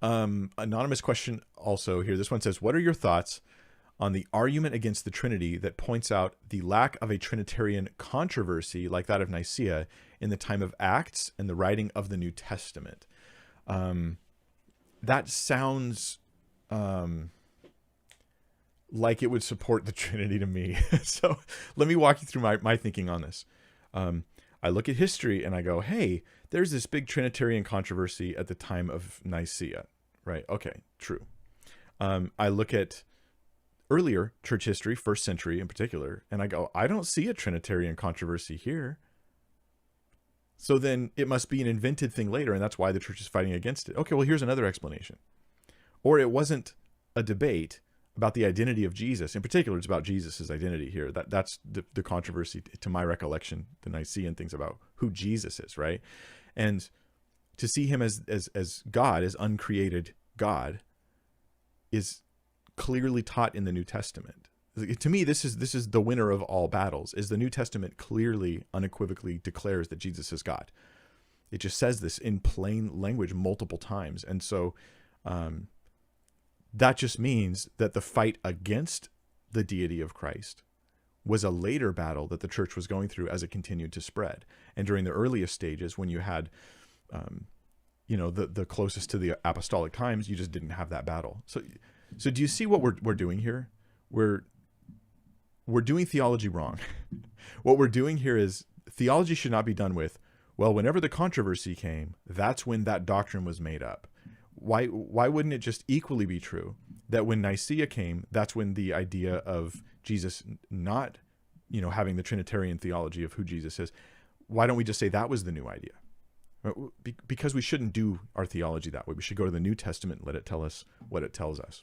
Anonymous question also here. This one says, what are your thoughts on the argument against the Trinity that points out the lack of a Trinitarian controversy like that of Nicaea in the time of Acts and the writing of the New Testament? That sounds like it would support the Trinity to me. So let me walk you through my thinking on this. I look at history and I go, hey, there's this big Trinitarian controversy at the time of Nicaea, right? Okay, true. I look at earlier church history, first century in particular, and I go, I don't see a Trinitarian controversy here. So then it must be an invented thing later, and that's why the church is fighting against it. Okay, well, here's another explanation. Or it wasn't a debate about the identity of Jesus. In particular, it's about Jesus' identity here. That's the controversy, to my recollection, the Nicene things about who Jesus is, right? And to see him as God, as uncreated God, is clearly taught in the New Testament. To me, this is the winner of all battles, is the New Testament clearly, unequivocally declares that Jesus is God. It just says this in plain language multiple times. And so that just means that the fight against the deity of Christ was a later battle that the church was going through as it continued to spread. And during the earliest stages, when you had, the closest to the apostolic times, you just didn't have that battle. So do you see what we're doing here? We're doing theology wrong. What we're doing here is theology should not be done with, well, whenever the controversy came, that's when that doctrine was made up. Why wouldn't it just equally be true that when Nicaea came, that's when the idea of Jesus not, having the Trinitarian theology of who Jesus is, why don't we just say that was the new idea? Because we shouldn't do our theology that way. We should go to the New Testament and let it tell us what it tells us.